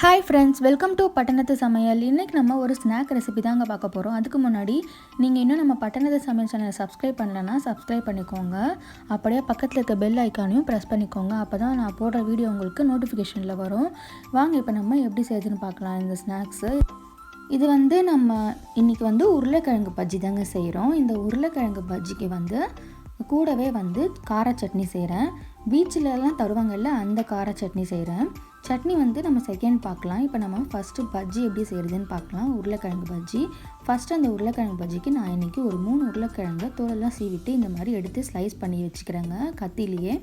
Hi friends, welcome to பட்டணத்து சமையல். இன்றைக்கி நம்ம ஒரு ஸ்நாக் ரெசிபி தாங்க பார்க்க போகிறோம். அதுக்கு முன்னாடி நீங்கள் இன்னும் நம்ம பட்டணத்து சமையல் சேனலை சப்ஸ்கிரைப் பண்ணலைன்னா சப்ஸ்கிரைப் பண்ணிக்கோங்க. அப்படியே பக்கத்தில் இருக்க பெல் ஐக்கானையும் ப்ரெஸ் பண்ணிக்கோங்க. அப்போ தான் நான் போடுற வீடியோ உங்களுக்கு நோட்டிஃபிகேஷனில் வரும். வாங்க இப்போ நம்ம எப்படி செய்யுதுன்னு பார்க்கலாம். இந்த ஸ்நாக்ஸு இது நம்ம இன்றைக்கி உருளைக்கிழங்கு பஜ்ஜி தாங்க செய்கிறோம். இந்த உருளைக்கிழங்கு பஜ்ஜிக்கு கூடவே கார சட்னி செய்கிறேன். பீச்சிலலாம் தருவாங்கல்ல, அந்த கார சட்னி செய்கிறேன். சட்னி நம்ம செகண்ட் பார்க்கலாம். இப்போ நம்ம ஃபஸ்ட்டு பஜ்ஜி எப்படி செய்கிறதுன்னு பார்க்கலாம். உருளைக்கிழங்கு பஜ்ஜி. ஃபஸ்ட்டு அந்த உருளைக்கிழங்கு பஜ்ஜிக்கு நான் இன்றைக்கி ஒரு 3 உருளைக்கிழங்கு தோலெல்லாம் சீவிட்டு இந்த மாதிரி எடுத்து ஸ்லைஸ் பண்ணி வச்சுக்கிறேங்க கத்திலேயே.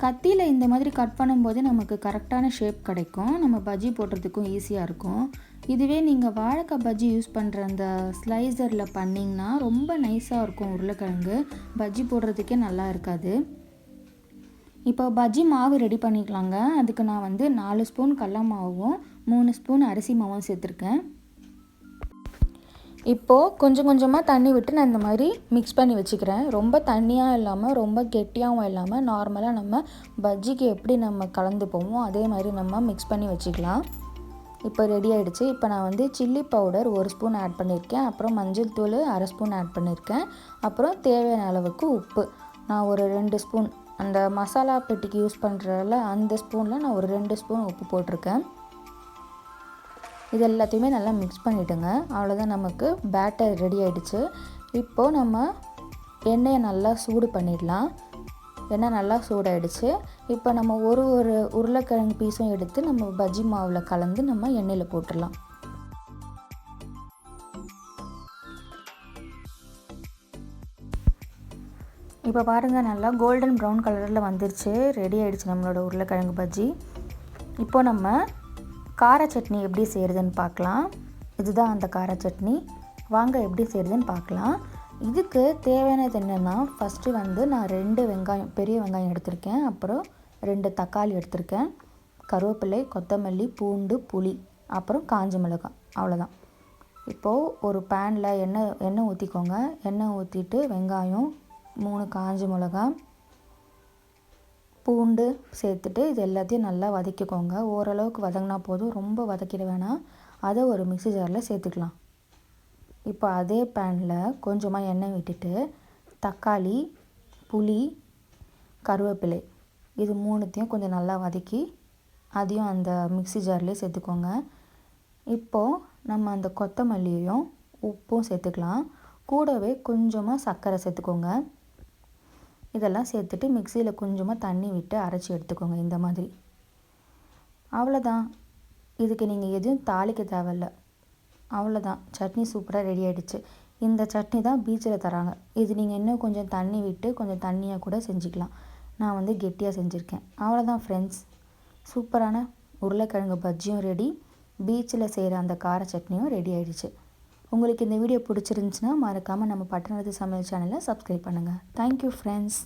கத்தியில் இந்த மாதிரி கட் பண்ணும்போது நமக்கு கரெக்டான ஷேப் கிடைக்கும். நம்ம பஜ்ஜி போடுறதுக்கும் ஈஸியாக இருக்கும். இதுவே நீங்கள் வாழைக்காய் பஜ்ஜி யூஸ் பண்ணுற அந்த ஸ்லைசரில் பண்ணிங்கன்னா ரொம்ப நைஸாக இருக்கும். உருளைக்கிழங்கு பஜ்ஜி போடுறதுக்கே நல்லா இருக்காது. இப்போ பஜ்ஜி மாவு ரெடி பண்ணிக்கலாங்க. அதுக்கு நான் 4 ஸ்பூன் கடல மாவும் 3 ஸ்பூன் அரிசி மாவும் சேர்த்துருக்கேன். இப்போது கொஞ்சம் கொஞ்சமாக தண்ணி விட்டு நான் இந்த மாதிரி மிக்ஸ் பண்ணி வச்சுக்கிறேன். ரொம்ப தண்ணியாக இல்லாமல் ரொம்ப கெட்டியாகவும் இல்லாமல் நார்மலாக நம்ம பஜ்ஜிக்கு எப்படி நம்ம கலந்துப்போமோ அதே மாதிரி நம்ம மிக்ஸ் பண்ணி வச்சுக்கலாம். இப்போ ரெடி ஆகிடுச்சு. இப்போ நான் சில்லி பவுடர் 1 ஸ்பூன் ஆட் பண்ணியிருக்கேன். அப்புறம் மஞ்சள் தூள் 1/2 ஸ்பூன் ஆட் பண்ணியிருக்கேன். அப்புறம் தேவையான அளவுக்கு உப்பு நான் ஒரு 2 ஸ்பூன், அந்த மசாலா பெட்டிக்கு யூஸ் பண்ணுறதில்ல அந்த ஸ்பூனில் நான் ஒரு 2 ஸ்பூன் உப்பு போட்டிருக்கேன். இது எல்லாத்தையுமே நல்லா மிக்ஸ் பண்ணிவிட்டுங்க. அவ்வளோதான், நமக்கு பேட்டர் ரெடி ஆகிடுச்சு. இப்போது நம்ம எண்ணெயை நல்லா சூடு பண்ணிடலாம். எண்ணெய் நல்லா சூடாகிடுச்சு. இப்போ நம்ம ஒரு உருளைக்கிழங்கு பீஸும் எடுத்து நம்ம பஜ்ஜி மாவில் கலந்து நம்ம எண்ணெயில் போட்டுடலாம். இப்போ பாருங்கள், நல்லா கோல்டன் ப்ரௌன் கலரில் வந்துருச்சு. ரெடி ஆகிடுச்சு நம்மளோட உருளைக்கிழங்கு பஜ்ஜி. இப்போது நம்ம கார சட்னி எப்படி செய்கிறதுன்னு பார்க்கலாம். இதுதான் அந்த கார சட்னி. வாங்க எப்படி செய்கிறதுன்னு பார்க்கலாம். இதுக்கு தேவையானது என்னென்னா, ஃபஸ்ட்டு நான் 2 வெங்காயம், பெரிய வெங்காயம் எடுத்திருக்கேன். அப்புறம் 2 தக்காளி எடுத்திருக்கேன். கருவேப்பிலை, கொத்தமல்லி, பூண்டு, புளி, அப்புறம் காஞ்ச மிளகாய். அவ்வளோதான். இப்போது ஒரு பேனில் எண்ணெய் ஊற்றிக்கோங்க. எண்ணெய் ஊற்றிட்டு வெங்காயம், 3 காஞ்ச மிளகாய், பூண்டு சேர்த்துட்டு இது எல்லாத்தையும் நல்லா வதக்கிக்கோங்க. ஓரளவுக்கு வதங்கினா போதும், ரொம்ப வதக்கிட வேணாம். அதை ஒரு மிக்ஸி ஜாரில் சேர்த்துக்கலாம். இப்போ அதே பேனில் கொஞ்சமாக எண்ணெய் விட்டுட்டு தக்காளி, புளி, கருவேப்பிலை இது 3த்தையும் கொஞ்சம் நல்லா வதக்கி அதையும் அந்த மிக்ஸி ஜார்லேயே சேர்த்துக்கோங்க. இப்போது நம்ம அந்த கொத்தமல்லியையும் உப்பும் சேர்த்துக்கலாம். கூடவே கொஞ்சமாக சர்க்கரை சேர்த்துக்கோங்க. இதெல்லாம் சேர்த்துட்டு மிக்சியில் கொஞ்சமாக தண்ணி விட்டு அரைச்சி எடுத்துக்கோங்க இந்த மாதிரி. அவ்வளோதான். இதுக்கு நீங்கள் எதுவும் தாளிக்க தேவையில்ல. அவ்வளோதான், சட்னி சூப்பராக ரெடி ஆகிடுச்சு. இந்த சட்னி தான் பீச்சில் தராங்க. இது நீங்கள் இன்னும் கொஞ்சம் தண்ணி விட்டு கொஞ்சம் தண்ணியாக கூட செஞ்சுக்கலாம். நான் கெட்டியாக செஞ்சுருக்கேன். அவ்வளோதான் ஃப்ரெண்ட்ஸ், சூப்பரான உருளைக்கிழங்கு பஜ்ஜியும் ரெடி, பீச்சில் செய்கிற அந்த கார சட்னியும் ரெடி ஆகிடுச்சு. உங்களுக்கு இந்த வீடியோ பிடிச்சிருந்துச்சுன்னா மறக்காமல் நம்ம பட்டணத்து சமையல் சேனலை சப்ஸ்கிரைப் பண்ணுங்கள். Thank you friends.